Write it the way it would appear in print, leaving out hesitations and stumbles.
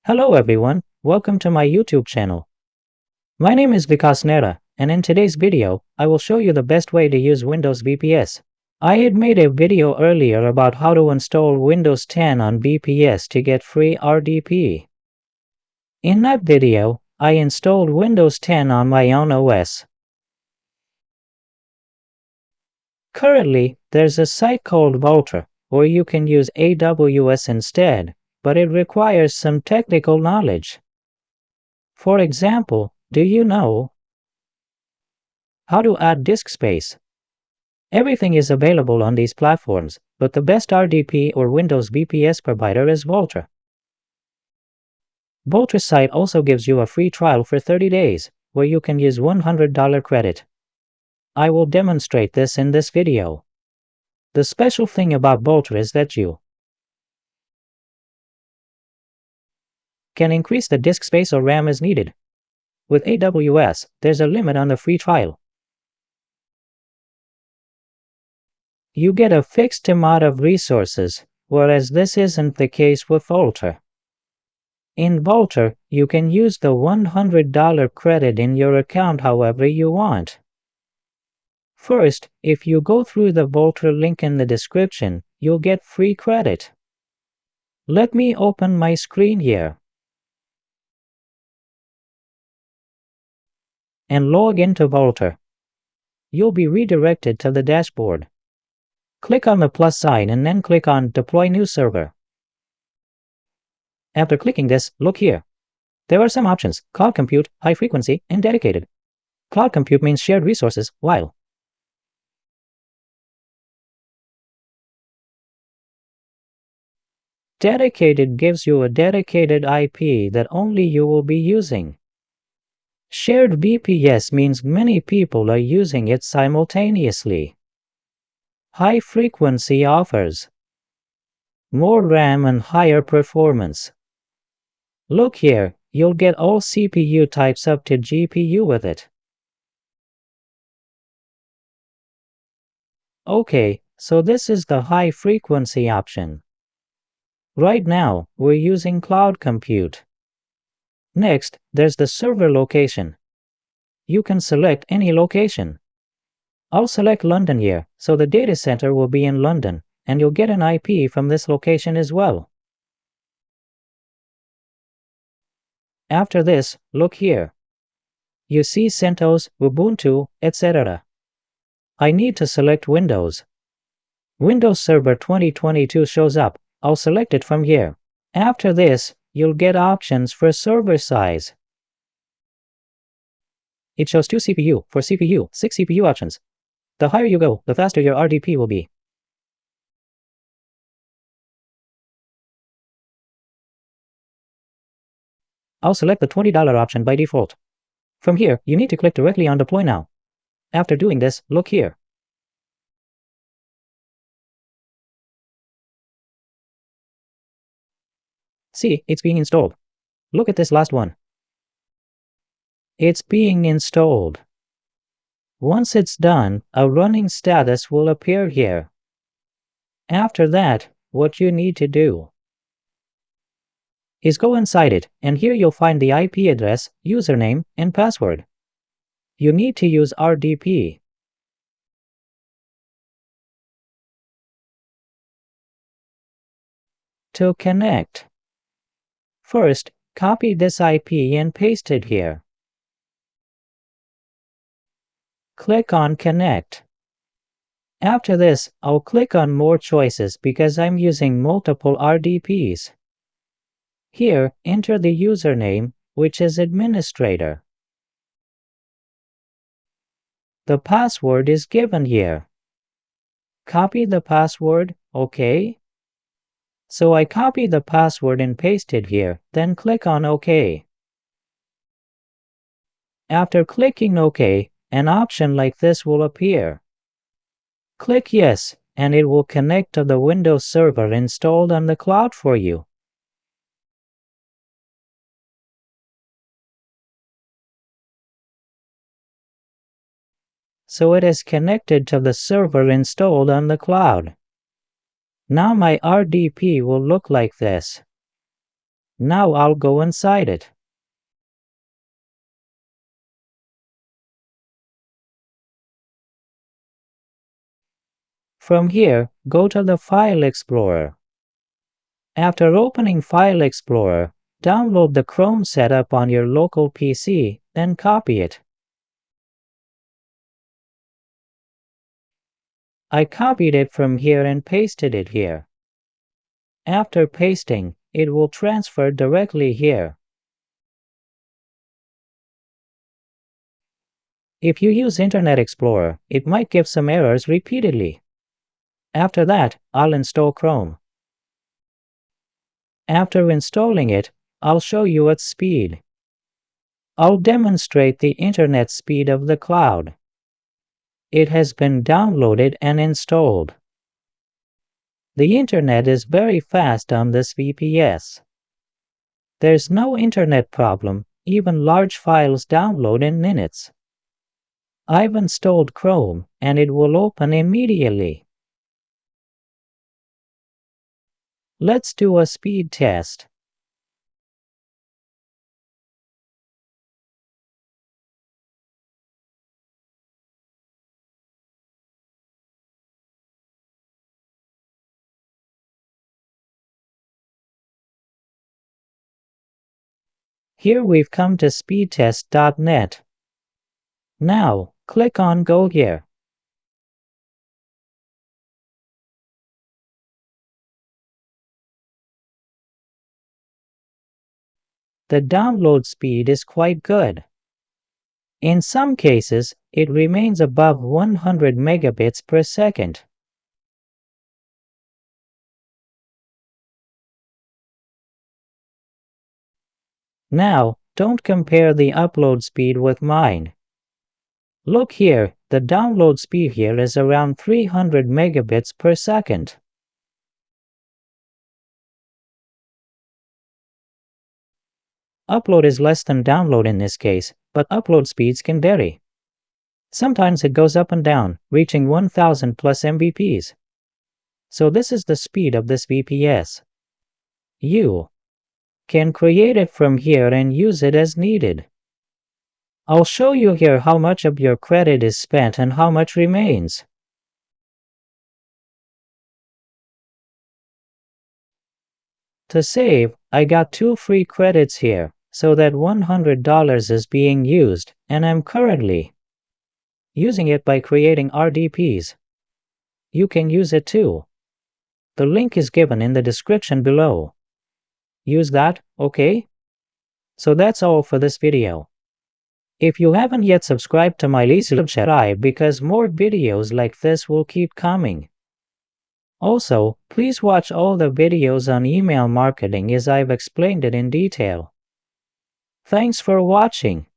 Hello everyone, welcome to my YouTube channel. My name is Vikas Nera, and in today's video, I will show you the best way to use Windows VPS. I had made a video earlier about how to install Windows 10 on VPS to get free RDP. In that video, I installed Windows 10 on my own OS. Currently, there's a site called Vultr, where you can use AWS instead, but it requires some technical knowledge. For example, do you know how to add disk space? Everything is available on these platforms, but the best RDP or Windows VPS provider is Vultr. Vultr's site also gives you a free trial for 30 days, where you can use $100 credit. I will demonstrate this in this video. The special thing about Vultr is that you can increase the disk space or RAM as needed. With AWS, there's a limit on the free trial. You get a fixed amount of resources, whereas this isn't the case with Vultr. In Vultr, you can use the $100 credit in your account however you want. First, if you go through the Vultr link in the description, you'll get free credit. Let me open my screen here and log into Vultr. You'll be redirected to the dashboard. Click on the plus sign and then click on Deploy New Server. After clicking this, look here. There are some options: Cloud Compute, High Frequency, and Dedicated. Cloud Compute means shared resources, while Dedicated gives you a dedicated IP that only you will be using. Shared VPS means many people are using it simultaneously. High Frequency offers more RAM and higher performance. Look here, you'll get all CPU types up to GPU with it. Okay, so this is the high frequency option. Right now, we're using Cloud Compute. Next, there's the server location. You can select any location. I'll select London here, so the data center will be in London, and you'll get an IP from this location as well. After this, look here. You see CentOS, Ubuntu, etc. I need to select Windows. Windows Server 2022 shows up. I'll select it from here. After this, you'll get options for server size. It shows 2 CPU, 4 CPU, 6 CPU options. The higher you go, the faster your RDP will be. I'll select the $20 option by default. From here, you need to click directly on Deploy Now. After doing this, look here. See, it's being installed. Look at this last one. It's being installed. Once it's done, a running status will appear here. After that, what you need to do is go inside it, and here you'll find the IP address, username, and password. You need to use RDP. To connect, first, copy this IP and paste it here. Click on Connect. After this, I'll click on More Choices because I'm using multiple RDPs. Here, enter the username, which is administrator. The password is given here. Copy the password, OK. So I copy the password and paste it here, then click on OK. After clicking OK, an option like this will appear. Click Yes, and it will connect to the Windows server installed on the cloud for you. So it is connected to the server installed on the cloud. Now my RDP will look like this. Now I'll go inside it. From here, go to the File Explorer. After opening File Explorer, download the Chrome setup on your local PC, then copy it. I copied it from here and pasted it here. After pasting, it will transfer directly here. If you use Internet Explorer, it might give some errors repeatedly. After that, I'll install Chrome. After installing it, I'll show you its speed. I'll demonstrate the internet speed of the cloud. It has been downloaded and installed. The internet is very fast on this VPS. There's no internet problem, even large files download in minutes. I've installed Chrome, and it will open immediately. Let's do a speed test. Here we've come to speedtest.net. Now, click on Go here. The download speed is quite good. In some cases, it remains above 100 megabits per second. Now, don't compare the upload speed with mine. Look here, the download speed here is around 300 megabits per second. Upload is less than download in this case, but upload speeds can vary. Sometimes it goes up and down, reaching 1000 plus Mbps. So this is the speed of this VPS. You can create it from here and use it as needed. I'll show you here how much of your credit is spent and how much remains. To save, I got 2 free credits here, so that $100 is being used, and I'm currently using it by creating RDPs. You can use it too. The link is given in the description below. Use that, okay? So that's all for this video. If you haven't yet subscribed to my list, subscribe because more videos like this will keep coming. Also, please watch all the videos on email marketing as I've explained it in detail. Thanks for watching.